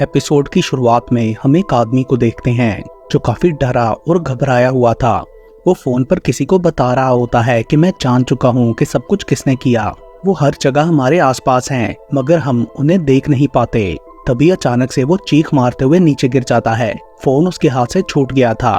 Episode की शुरुआत में हम एक आदमी को देखते हैं जो काफी डरा और घबराया हुआ था। वो फोन पर किसी को बता रहा होता है कि मैं जान चुका हूँ कि सब कुछ किसने किया। वो हर जगह हमारे आसपास हैं, मगर हम उन्हें देख नहीं पाते। तभी अचानक से वो चीख मारते हुए नीचे गिर जाता है। फोन उसके हाथ से छूट गया था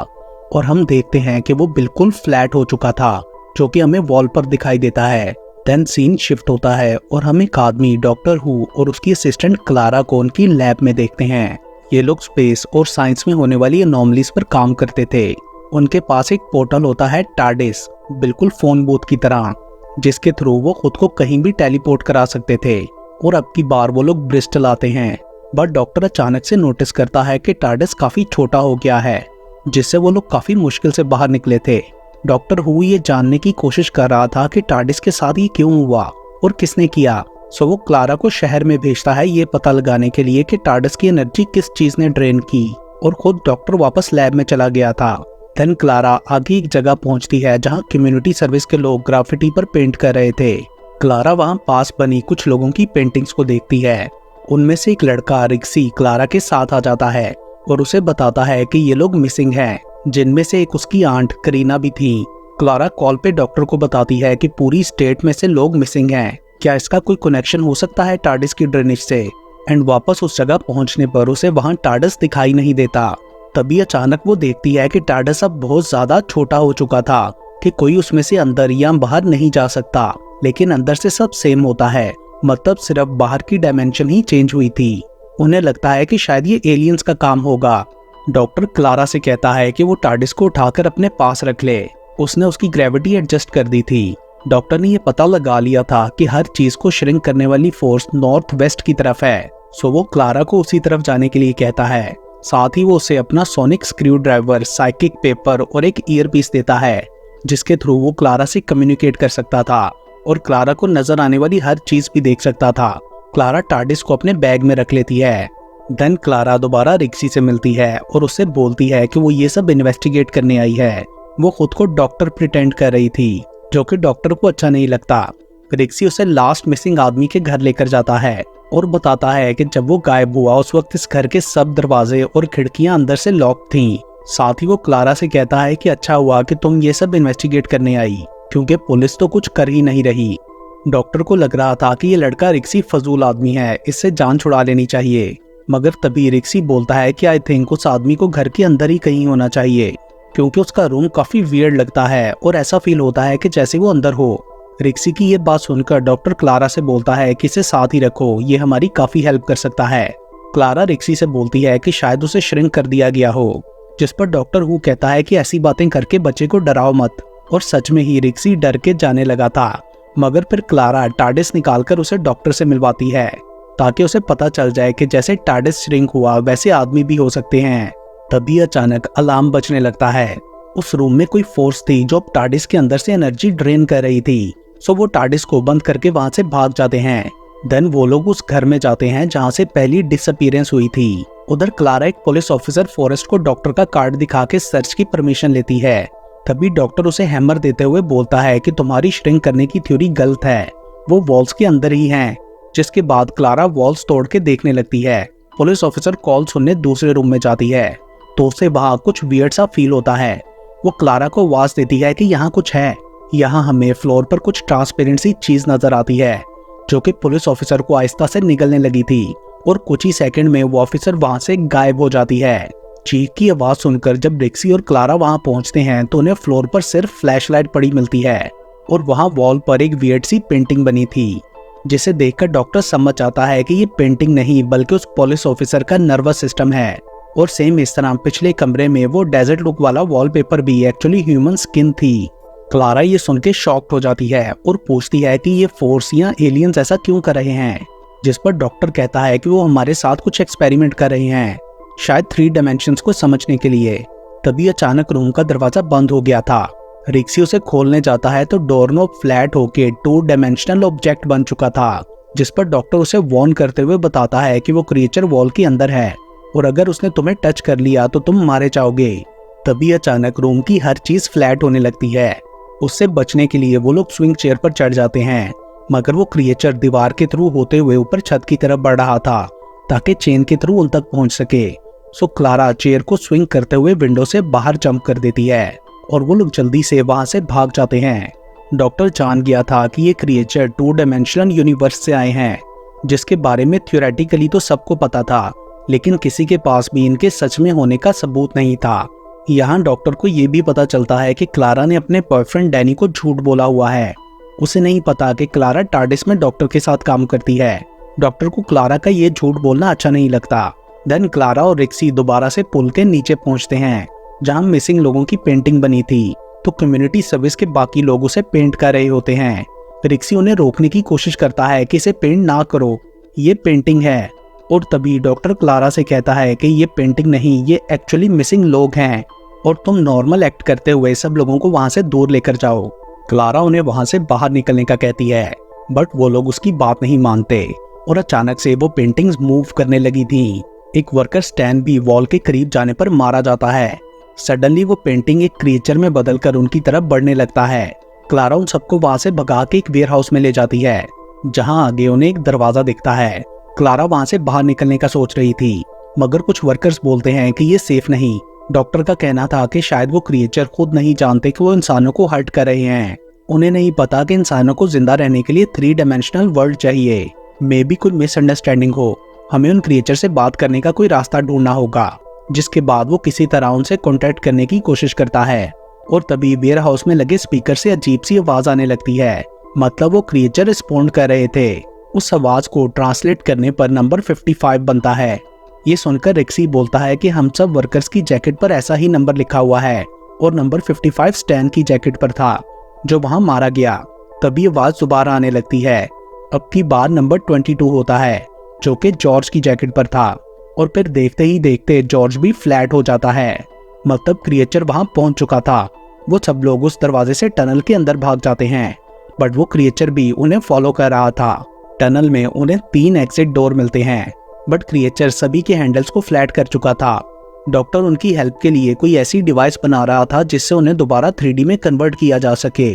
और हम देखते हैं कि वो बिल्कुल फ्लैट हो चुका था, जो कि हमें वॉल पर दिखाई देता है। देन सीन शिफ्ट होता है और हम एक आदमी डॉक्टर हु और उसकी असिस्टेंट क्लारा को उनकी लैब में देखते हैं। ये लोग स्पेस और साइंस में होने वाली एनोमलीज पर काम करते थे। उनके पास एक पोर्टल होता है टार्डिस, बिल्कुल फोन बूथ की तरह, जिसके थ्रू वो खुद को कहीं भी टेलीपोर्ट करा सकते थे। और अब की बार वो लोग ब्रिस्टल आते हैं, बट डॉक्टर अचानक से नोटिस करता है कि टार्डिस काफी छोटा हो गया है, जिससे वो लोग काफी मुश्किल से बाहर निकले थे। डॉक्टर हु ये जानने की कोशिश कर रहा था कि टार्डिस के साथ ये क्यों हुआ और किसने किया। सो वो क्लारा को शहर में भेजता है ये पता लगाने के लिए कि टार्डिस की एनर्जी किस चीज ने ड्रेन की, और खुद डॉक्टर वापस लैब में चला गया था। देन क्लारा आगे एक जगह पहुंचती है जहां कम्युनिटी सर्विस के लोग ग्राफिटी पर पेंट कर रहे थे। क्लारा वहां पास बनी कुछ लोगों की पेंटिंग्स को देखती है। उनमें से एक लड़का रिक्सी क्लारा के साथ आ जाता है और उसे बताता है कि ये लोग मिसिंग हैं, जिनमें से एक उसकी आंट करीना भी थी। क्लारा कॉल पे डॉक्टर को बताती है कि पूरी स्टेट में से लोग मिसिंग हैं, क्या इसका कोई कनेक्शन हो सकता है टार्डिस की ड्रेनेज से। एंड वापस उस जगह पहुंचने पर उसे वहां टार्डिस दिखाई नहीं देता। तभी अचानक वो देखती है कि टार्डिस अब बहुत ज्यादा छोटा हो चुका था कि कोई उसमें से अंदर या बाहर नहीं जा सकता, लेकिन अंदर से सब सेम होता है, मतलब सिर्फ बाहर की डायमेंशन ही चेंज हुई थी। उन्हें लगता है कि शायद ये एलियंस का काम होगा। डॉक्टर क्लारा से कहता है कि वो टार्डिस को उठाकर अपने पास रख ले, उसने उसकी ग्रेविटी एडजस्ट कर दी थी। डॉक्टर ने ये पता लगा लिया था कि हर चीज को श्रिंक करने वाली फोर्स नॉर्थ वेस्ट की तरफ है। सो वो क्लारा को उसी तरफ जाने के लिए कहता है। साथ ही वो उसे अपना sonic screw driver, psychic paper और एक ईयरपीस देता है, जिसके थ्रू वो क्लारा से कम्युनिकेट कर सकता था और क्लारा को नजर आने वाली हर चीज भी देख सकता था। क्लारा टार्डिस को अपने बैग में रख लेती है। देन क्लारा दोबारा रिक्सी से मिलती है और उससे बोलती है कि वो ये सब इन्वेस्टिगेट करने आई है। वो खुद को डॉक्टर प्रिटेंड कर रही थी, जो कि डॉक्टर को अच्छा नहीं लगता। रिक्सी उसे लास्ट मिसिंग आदमी के घर लेकर जाता है और बताता है कि जब वो गायब हुआ उस वक्त इस घर के सब दरवाजे और खिड़कियां अंदर से लॉक थीं। साथ ही वो क्लारा से कहता है कि अच्छा हुआ कि तुम ये सब इन्वेस्टिगेट करने आई, क्योंकि पुलिस तो कुछ कर ही नहीं रही। डॉक्टर को लग रहा था कि ये लड़का रिक्सी फजूल आदमी है, इससे जान छुड़ा लेनी चाहिए। मगर तभी रिक्सी बोलता है कि आई थिंक उस आदमी को घर के अंदर ही कहीं होना चाहिए, क्योंकि उसका रूम काफी वियर्ड लगता है और ऐसा फील होता है कि जैसे वो अंदर हो। रिक्सी की ये बात सुनकर डॉक्टर क्लारा से बोलता है कि इसे साथ ही रखो, ये हमारी काफी हेल्प कर सकता है। क्लारा रिक्सी से बोलती है कि शायद उसे श्रिंक कर दिया गया हो, जिस पर डॉक्टर हु कहता है कि ऐसी बातें करके बच्चे को डराओ मत। और सच में ही रिक्सी डर के जाने लगा था, मगर फिर क्लारा टार्डिस निकालकर उसे डॉक्टर से मिलवाती है, ताकि उसे पता चल जाए कि जैसे टार्डिस श्रिंक हुआ वैसे आदमी भी हो सकते हैं। तभी अचानक अलार्म बजने लगता है। उस रूम में कोई फोर्स थी जो टार्डिस के अंदर से एनर्जी ड्रेन कर रही थी। सो वो टार्डिस को बंद करके वहां से भाग जाते हैं। देन वो लोग उस घर में जाते हैं जहां से पहली डिसअपीयरेंस हुई थी। उधर क्लारा एक पुलिस ऑफिसर फॉरेस्ट को डॉक्टर का कार्ड दिखा के सर्च की परमिशन लेती है। तभी डॉक्टर उसे हैमर देते हुए बोलता है कि तुम्हारी श्रिंक करने की थ्योरी गलत है, वो वॉल्स के अंदर ही हैं। जिसके बाद क्लारा वॉल्स तोड़ के देखने लगती है। पुलिस ऑफिसर कॉल सुनने दूसरे रूम में जाती है तो उसे वहां कुछ वियर्ड सा फील होता है। वो क्लारा को आवाज देती है कि यहाँ कुछ है। यहाँ हमें फ्लोर पर कुछ ट्रांसपेरेंट सी चीज नजर आती है, जो कि पुलिस ऑफिसर को आहिस्ता से निगलने लगी थी, और कुछ ही सेकंड में वो ऑफिसर वहां से गायब हो जाती है। चीख की आवाज सुनकर जब रिक्सी और क्लारा वहां पहुंचते हैं तो उन्हें फ्लोर पर सिर्फ फ्लैशलाइट पड़ी मिलती है, और वहां वॉल पर एक वियर्ड सी पेंटिंग बनी थी, जिसे देखकर डॉक्टर समझ आता है कि ये पेंटिंग नहीं बल्कि उस पुलिस ऑफिसर का नर्वस सिस्टम है। और सेम इस तरह पिछले कमरे में वो डेजर्ट लुक वाला वॉलपेपर भी एक्चुअली ह्यूमन स्किन थी। क्लारा ये सुन के शॉक्ड हो जाती है और पूछती है कि ये फोर्स या एलियंस ऐसा क्यों कर रहे हैं, जिस पर डॉक्टर कहता है कि वो हमारे साथ कुछ एक्सपेरिमेंट कर रहे हैं, शायद 3 डायमेंशंस को समझने के लिए। तभी अचानक रूम का दरवाजा बंद हो गया था। रिक्सी उसे खोलने जाता है तो डोरनॉब फ्लैट होके 2 डायमेंशनल ऑब्जेक्ट बन चुका था, जिस पर डॉक्टर उसे वार्न करते हुए बताता है कि वो क्रिएचर वॉल के अंदर है और अगर उसने तुम्हें टच कर लिया तो तुम मारे जाओगे। तभी अचानक रूम की हर चीज फ्लैट होने लगती है। उससे बचने के लिए वो लोग स्विंग चेयर पर चढ़ जाते हैं, मगर वो क्रिएचर दीवार के थ्रू होते हुए ऊपर छत की तरफ बढ़ रहा था ताकि चेन के थ्रू उन तक पहुंच सके। सो क्लारा चेयर को स्विंग करते हुए विंडो से बाहर जंप कर देती है और वो लोग जल्दी से वहां से भाग जाते हैं। डॉक्टर जान गया था कि ये क्रिएचर 2 डायमेंशनल यूनिवर्स से आए हैं, जिसके बारे में थ्योरेटिकली तो सबको पता था, लेकिन किसी के पास भी इनके सच में होने का सबूत नहीं था। यहाँ डॉक्टर को ये भी पता चलता है कि क्लारा ने अपने बॉयफ्रेंड डैनी को झूठ बोला हुआ है। उसे नहीं पता कि क्लारा टार्डिस में डॉक्टर के साथ काम करती है। डॉक्टर को क्लारा का ये झूठ बोलना अच्छा नहीं लगता। देन क्लारा और रिक्सी दोबारा से पुल के नीचे पहुंचते हैं, जहां मिसिंग लोगों की पेंटिंग बनी थी। तो कम्युनिटी सर्विस के बाकी लोग उसे पेंट कर रहे होते हैं। रिक्सी उन्हें रोकने की कोशिश करता है कि इसे पेंट ना करो, ये पेंटिंग है। और तभी डॉक्टर क्लारा से कहता है कि ये पेंटिंग नहीं, ये एक्चुअली मिसिंग लोग हैं और तुम नॉर्मल एक्ट करते हुए सब लोगों को वहां से दूर लेकर जाओ। क्लारा उन्हें वहां से बाहर निकलने का कहती है, बट वो लोग उसकी बात नहीं मानते और अचानक से वो पेंटिंग्स मूव करने लगी थी। एक वर्कर स्टैन भी वॉल के करीब जाने पर मारा जाता है। सडनली वो पेंटिंग एक क्रिएचर में बदलकर उनकी तरफ बढ़ने लगता है। क्लारा उन सबको वहां से भगा के एक वेयर हाउस में ले जाती है, जहां आगे उन्हें एक दरवाजा दिखता है। क्लारा वहां से बाहर निकलने का सोच रही थी, मगर कुछ वर्कर्स बोलते हैं कि ये सेफ नहीं। डॉक्टर का कहना था कि शायद वो क्रिएचर खुद नहीं जानते कि वो इंसानों को हर्ट कर रहे हैं। उन्हें नहीं पता कि इंसानों को जिंदा रहने के लिए 3 डायमेंशनल वर्ल्ड चाहिए। मे बी कोई मिसअंडरस्टैंडिंग हो, हमें उन क्रिएचर से बात करने का कोई रास्ता ढूंढना होगा। जिसके बाद वो किसी तरह उनसे कॉन्टेक्ट करने की कोशिश करता है और तभी वेयर हाउस में लगे स्पीकर से अजीब सी आवाज आने लगती है। मतलब वो क्रिएचर रिस्पॉन्ड कर रहे थे। उस आवाज को ट्रांसलेट करने पर नंबर 55 बनता है। ये सुनकर रिक्सी बोलता है कि हम सब वर्कर्स की जैकेट पर ऐसा ही नंबर लिखा हुआ है और नंबर 55 स्टैन की जैकेट पर था, जो वहां मारा गया। तभी आवाज दोबारा आने लगती है। अब की बार नंबर 22 होता है, जो कि जॉर्ज की जैकेट पर था। और फिर देखते ही देखते जॉर्ज भी फ्लैट हो जाता है। मतलब क्रिएचर वहां पहुंच चुका था। वो सब लोग उस दरवाजे से टनल के अंदर भाग जाते हैं, बट वो क्रिएचर भी उन्हें फॉलो कर रहा था। टनल में उन्हें 3 एग्जिट डोर मिलते हैं, बट क्रिएचर सभी के हैंडल्स को फ्लैट कर चुका था। डॉक्टर उनकी हेल्प के लिए कोई ऐसी डिवाइस बना रहा था जिससे उन्हें दोबारा 3D में कन्वर्ट किया जा सके।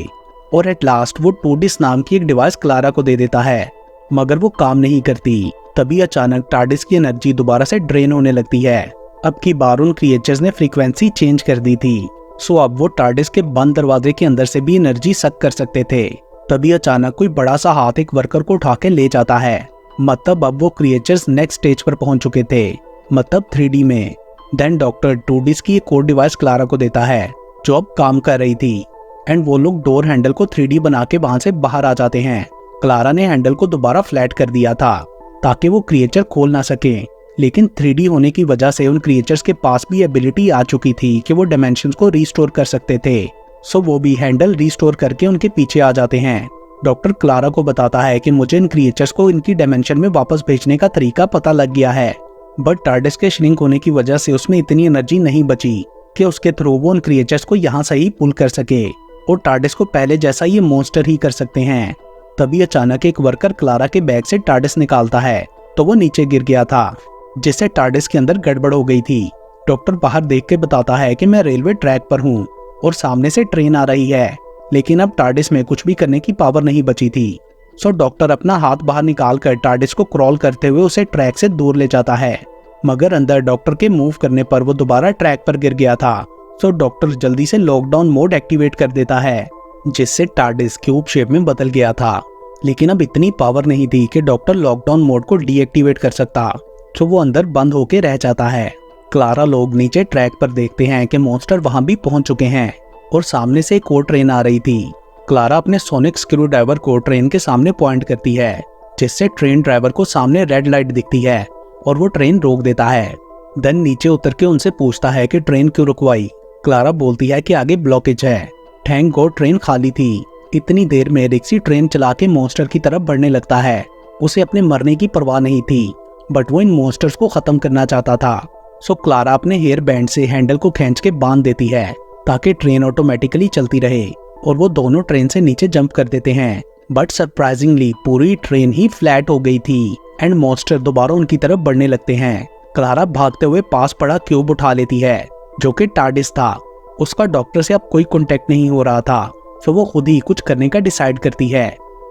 और एट लास्ट वो टूडिस नाम की एक डिवाइस क्लारा को दे देता है, मगर वो काम नहीं करती। तभी अचानक टार्डिस की एनर्जी दोबारा से ड्रेन होने लगती है। अब की बार उन क्रिएचर्स ने फ्रीक्वेंसी चेंज कर दी थी, सो अब वो टार्डिस के बंद दरवाजे के अंदर से भी एनर्जी सक कर सकते थे। तभी अचानक कोई बड़ा सा हाथ एक वर्कर को उठा के ले जाता है। मतलब अब वो क्रिएचर्स नेक्स्ट स्टेज पर पहुंच चुके थे, मतलब 3D में। देन डॉक्टर टूडिस की एक और डिवाइस क्लारा को देता है, जो अब काम कर रही थी। एंड वो लोग डोर हैंडल को 3D बना के वहां से बाहर आ जाते हैं। क्लारा ने हैंडल को दोबारा फ्लैट कर दिया था ताकि वो क्रिएचर खोल ना सके, लेकिन 3D होने की वजह से उन क्रिएचर्स के पास भी एबिलिटी आ चुकी थी कि वो डायमेंशंस को रीस्टोर कर सकते थे। सो वो भी हैंडल रीस्टोर करके उनके पीछे आ जाते हैं। डॉक्टर क्लारा को बताता है कि मुझे इन क्रिएचर्स को इनकी डायमेंशन में वापस भेजने का तरीका पता लग गया है, बट टार्डिस के श्रिंक होने की वजह से उसमें इतनी एनर्जी नहीं बची कि उसके थ्रू वो उन क्रिएचर्स को यहाँ से ही पुल कर सके और टार्डिस को पहले जैसा ये मॉन्स्टर ही कर सकते हैं। तभी अचानक एक वर्कर क्लारा के बैग से टार्डिस निकालता है, तो वो नीचे गिर गया था, जिससे टार्डिस के अंदर गड़बड़ हो गई थी। डॉक्टर बाहर देख के बताता है कि मैं रेलवे ट्रैक पर हूँ और सामने से ट्रेन आ रही है, लेकिन अब टार्डिस में कुछ भी करने की पावर नहीं बची थी। सो डॉक्टर अपना हाथ बाहर निकाल कर टार्डिस को क्रॉल करते हुए उसे ट्रैक से दूर ले जाता है, मगर अंदर डॉक्टर के मूव करने पर वो दोबारा ट्रैक पर गिर गया था। सो डॉक्टर जल्दी से लॉकडाउन मोड एक्टिवेट कर देता है, जिससे टार्डिस क्यूब शेप में बदल गया था। लेकिन अब इतनी पावर नहीं थी कि डॉक्टर लॉकडाउन मोड को डीएक्टिवेट कर सकता, तो वो अंदर बंद होके रह जाता है। क्लारा लोग नीचे ट्रैक पर देखते हैं कि मॉन्स्टर वहां भी पहुंच चुके हैं और सामने से एक और ट्रेन आ रही थी। क्लारा अपने सोनिक स्क्रू ड्राइवर को ट्रेन के सामने पॉइंट करती है, जिससे ट्रेन ड्राइवर को सामने रेड लाइट दिखती है और वो ट्रेन रोक देता है। देन नीचे उतर के उनसे पूछता है कि ट्रेन क्यों रुकवाई। क्लारा बोलती है कि आगे ब्लॉकेज है। थैंक गॉड ट्रेन खाली थी। इतनी देर में रिक्सी ट्रेन चला के मॉन्स्टर की तरफ बढ़ने लगता है। उसे अपने मरने की परवाह नहीं थी, बट वो इन मॉन्स्टर्स को खत्म करना चाहता था। सो क्लारा अपने हेयर बैंड से हैंडल को खींच के बांध देती है ताकि ट्रेन ऑटोमेटिकली चलती रहे, और वो दोनों ट्रेन से नीचे जंप कर देते हैं। बट सरप्राइजिंगली पूरी ट्रेन ही फ्लैट हो गई थी एंड मॉन्स्टर दोबारा उनकी तरफ बढ़ने लगते हैं। क्लारा भागते हुए पास पड़ा क्यूब उठा लेती है, जो कि टार्डिस था। उसका डॉक्टर से अब कोई कांटेक्ट नहीं हो रहा था, तो वो खुद ही कुछ करने का डिसाइड करती है,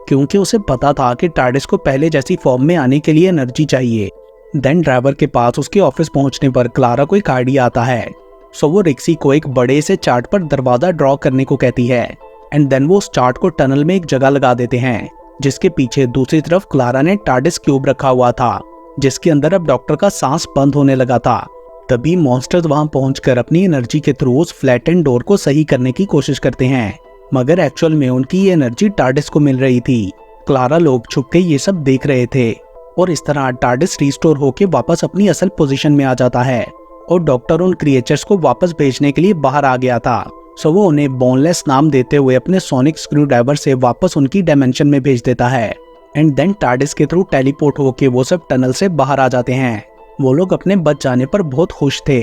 क्योंकि उसे पता था कि टार्डिस को पहले जैसी फॉर्म में आने के लिए एनर्जी चाहिए। देन ड्राइवर के पास उसके ऑफिस पहुंचने पर क्लारा को एक आइडिया आता है। सो वो रिक्सी को एक बड़े से चार्ट पर दरवाजा ड्रॉ करने को कहती है एंड देन वो उस चार्ट को टनल में एक जगह लगा देते हैं, जिसके पीछे दूसरी तरफ क्लारा ने टार्डिस क्यूब रखा हुआ था, जिसके अंदर अब डॉक्टर का सांस बंद होने लगा था। तभी मॉन्स्टर्स वहां पहुंचकर अपनी एनर्जी के थ्रू उस फ्लैटेंड डोर को सही करने की कोशिश करते हैं, मगर एक्चुअल में उनकी ये एनर्जी टार्डिस को मिल रही थी। क्लारा लोग छुप के ये सब देख रहे थे और इस तरह टार्डिस रिस्टोर होके वापस अपनी असल पोजीशन में आ जाता है और डॉक्टर उन क्रिएचर्स को वापस भेजने के लिए बाहर आ गया था। सो वो उन्हें बोनलेस नाम देते हुए अपने सोनिक स्क्रू ड्राइवर से वापस उनकी डायमेंशन में भेज देता है एंड देन टार्डिस के थ्रू टेलीपोर्ट होके वो सब टनल से बाहर आ जाते हैं। वो लोग अपने बच जाने पर बहुत खुश थे।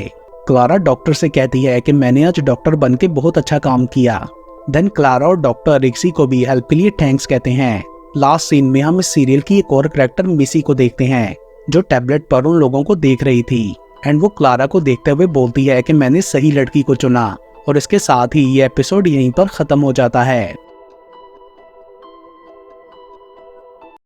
क्लारा डॉक्टर से कहती है कि मैंने आज डॉक्टर बन के बहुत अच्छा काम किया। देन क्लारा और डॉक्टर रिक्सी को भी हेल्प के लिए थैंक्स कहते हैं। लास्ट सीन में हम इस सीरियल की एक और कैरेक्टर मिसी को देखते हैं, जो टैबलेट पर उन लोगों को देख रही थी एंड वो क्लारा को देखते हुए बोलती है कि मैंने सही लड़की को चुना। और इसके साथ ही ये एपिसोड यहीं पर खत्म हो जाता है।